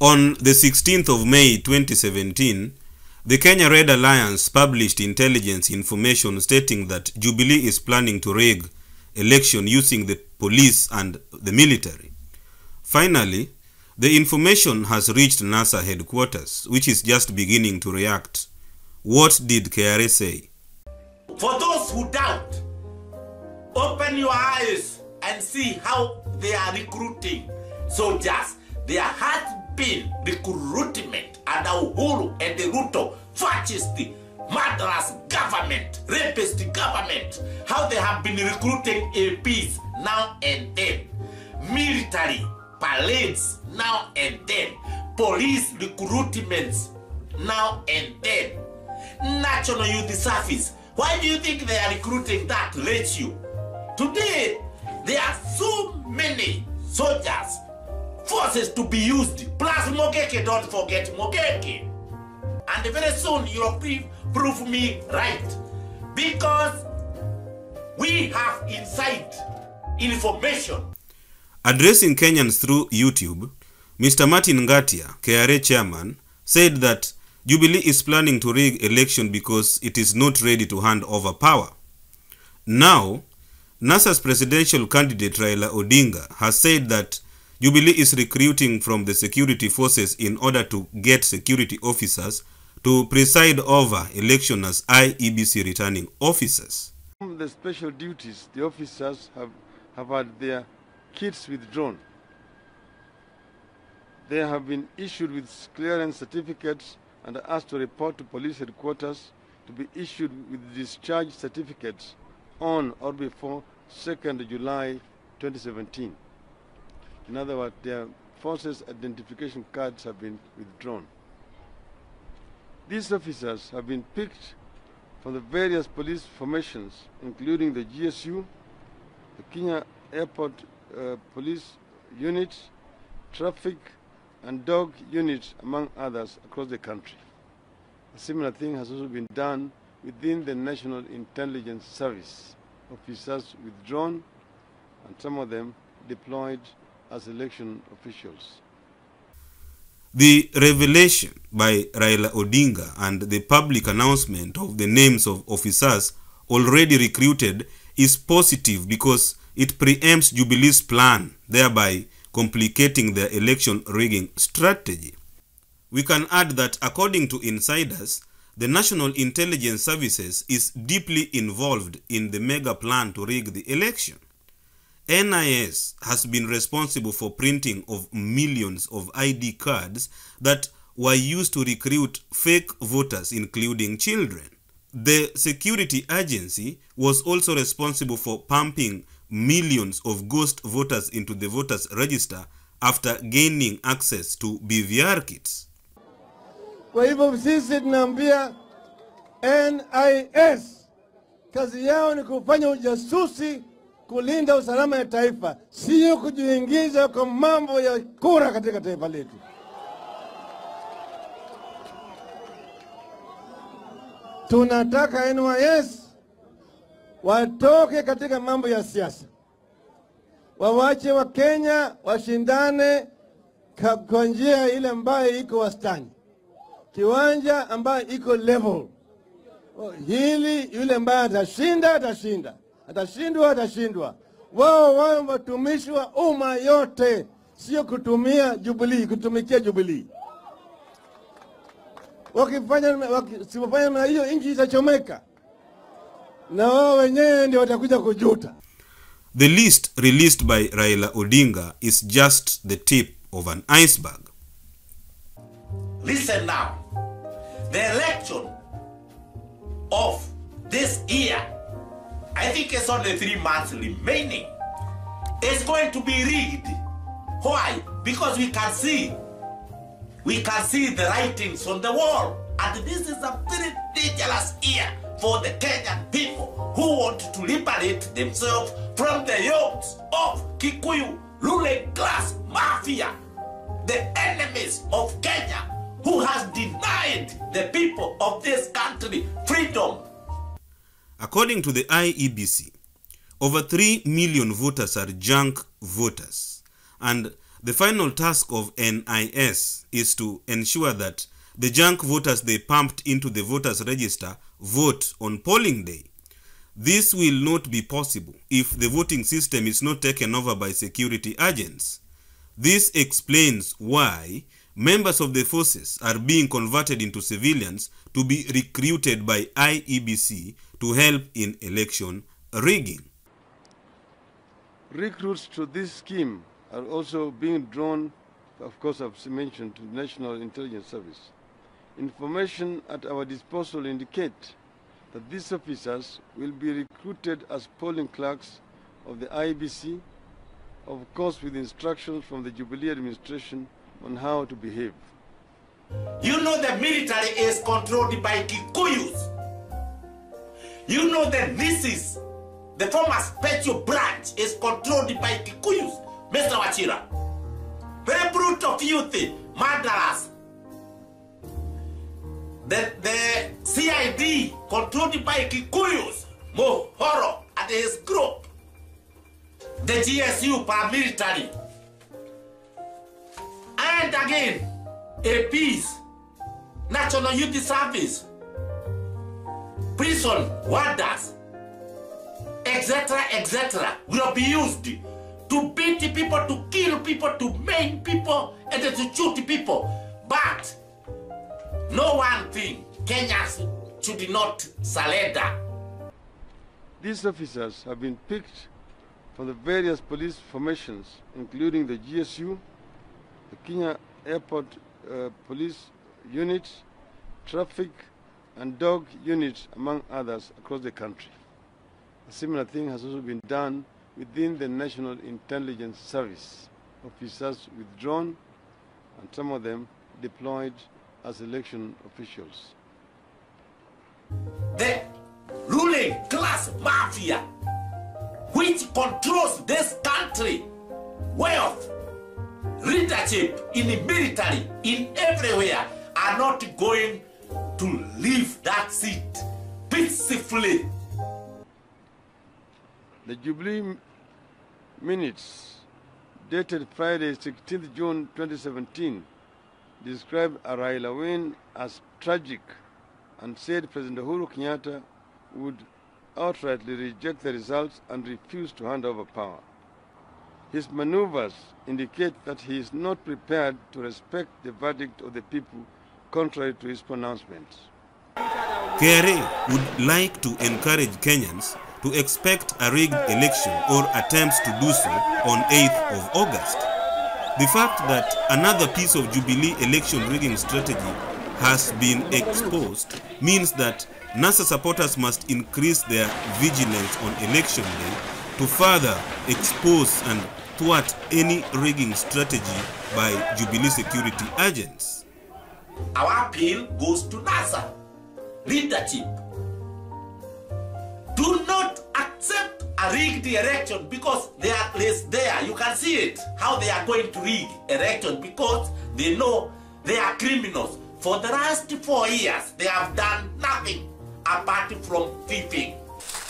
On the 16th of May 2017, the Kenya Red Alliance published intelligence information stating that Jubilee is planning to rig election using the police and the military. Finally, the information has reached NASA headquarters, which is just beginning to react. What did KRA say? For those who doubt, open your eyes and see how they are recruiting soldiers. There has been recruitment under Uhuru and the Ruto fascist, murderous government, rapist government. How they have been recruiting APs now and then, military parades now and then, police recruitments now and then, National Youth Service. Why do you think they are recruiting that ratio? Today, there are so many soldiers, forces to be used, plus Mogeke, don't forget Mogeke. And very soon you'll prove me right. Because we have inside information. Addressing Kenyans through YouTube, Mr. Martin Ngatia, KRA Chairman, said that Jubilee is planning to rig election because it is not ready to hand over power. Now, NASA's presidential candidate Raila Odinga has said that Jubilee is recruiting from the security forces in order to get security officers to preside over election as IEBC Returning Officers. The special duties, the officers have had their kits withdrawn. They have been issued with clearance certificates and are asked to report to police headquarters to be issued with discharge certificates on or before 2nd July 2017. In other words, their forces identification cards have been withdrawn. These officers have been picked from the various police formations, including the GSU, the Kenya Airport Police Unit, Traffic and Dog Unit, among others, across the country. A similar thing has also been done within the National Intelligence Service. Officers withdrawn and some of them deployed as election officials. The revelation by Raila Odinga and the public announcement of the names of officers already recruited is positive because it preempts Jubilee's plan, thereby complicating their election rigging strategy. We can add that according to insiders, the National Intelligence Services is deeply involved in the mega plan to rig the election. NIS has been responsible for printing of millions of ID cards that were used to recruit fake voters, including children. The security agency was also responsible for pumping millions of ghost voters into the voters register after gaining access to BVR kits. Kwa hivyo sisi tunaambia NIS kazi yao ni kufanya ujasusi, kulinda usalama ya taifa, sio kujiingiza kwa mambo ya kura katika taifa letu. Tunataka NIS watoke katika mambo ya siasa. Wawache wa Kenya washindane kwa njia ile ambayo iko wastani. Kiwanja ambayo iko level. Hili yule ambaye atashinda atashinda. Atashindwa atashindwa. Wao watumishi wa umma yote, sio kutumia Jubilee, kutumikia Jubilee. Wakifanya na hiyo nchi itachomeka. Na wao wenyewe ndio watakuja kujuta. The list released by Raila Odinga is just the tip of an iceberg. Listen now. The election of this year, I think it's only 3 months remaining, is going to be rigged. Why? Because we can see the writings on the wall. And this is a very dangerous year for the Kenyan people who want to liberate themselves from the yokes of KIKUYU ruling class mafia, the enemies of Kenya, who has denied the people of this country freedom. According to the IEBC, over 3 million voters are junk voters, and The final task of NIS is to ensure that the junk voters they pumped into the voters register vote on polling day. This will not be possible if the voting system is not taken over by security agents. This explains why members of the forces are being converted into civilians to be recruited by IEBC to help in election rigging. Recruits to this scheme are also being drawn, of course, I've mentioned, to the National Intelligence Service. Information at our disposal indicate that these officers will be recruited as polling clerks of the IEBC, of course with instructions from the Jubilee'e administration on how to behave. You know the military is controlled by KIKUYUs. You know that this is the former special branch is controlled by KIKUYUs. Mr. Wachira, very brutal youth, murderers. The CID controlled by KIKUYUs, MUHORO and his group. The GSU paramilitary. And again, APs, National Youth Service, prison warders, etc., will be used to beat people, to kill people, to maim people, and to shoot people. But no one thing, Kenyans should not surrender. These officers have been picked from the various police formations, including the GSU, the Kenya Airport Police Unit, Traffic and Dog Unit, among others, across the country. A similar thing has also been done within the National Intelligence Service. Officers withdrawn and some of them deployed as election officials. The ruling class mafia, which controls this country, wealth, leadership in the military, in everywhere, are not going to leave that seat peacefully. The Jubilee minutes, dated Friday, 16th June 2017, described a Raila win as tragic and said President Uhuru Kenyatta would outrightly reject the results and refuse to hand over power. His maneuvers indicate that he is not prepared to respect the verdict of the people, contrary to his pronouncements. KRA would like to encourage Kenyans to expect a rigged election or attempts to do so on 8th of August. The fact that another piece of Jubilee election rigging strategy has been exposed means that NASA supporters must increase their vigilance on election day to further expose and thwart any rigging strategy by Jubilee security agents. Our appeal goes to NASA leadership. Do not accept a rigged election because they are placed there. You can see it, how they are going to rig election because they know they are criminals. For the last 4 years, they have done nothing apart from thieving.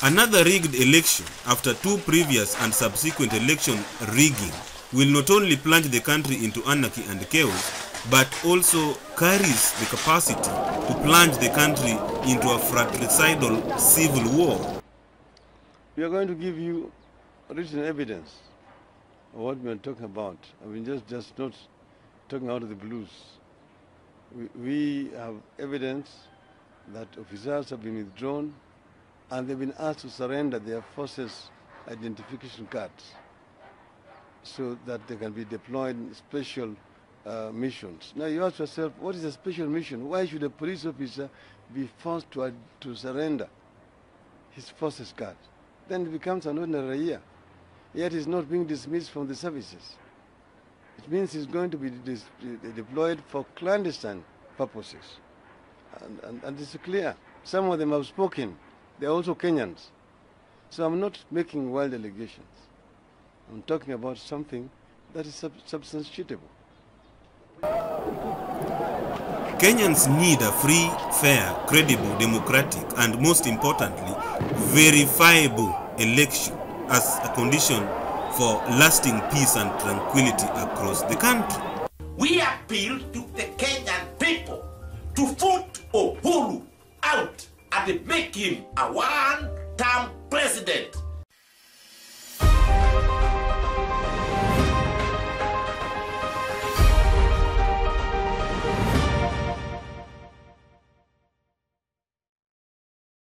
Another rigged election after 2 previous and subsequent election rigging will not only plunge the country into anarchy and chaos, but also carries the capacity to plunge the country into a fratricidal civil war. We are going to give you written evidence of what we are talking about. I mean, just not talking out of the blues. We have evidence that officers have been withdrawn and they've been asked to surrender their forces identification cards so that they can be deployed in special missions. Now you ask yourself, what is a special mission? Why should a police officer be forced to surrender his forces card? Then it becomes an ordinary year. Yet he's not being dismissed from the services. It means he's going to be deployed for clandestine purposes. And it's clear. Some of them have spoken. They're also Kenyans. So I'm not making wild allegations. I'm talking about something that is substantiatable. Kenyans need a free, fair, credible, democratic, and most importantly, verifiable election as a condition for lasting peace and tranquility across the country. We appeal to the Kenyan people to vote Uhuru out and make him a one-term president.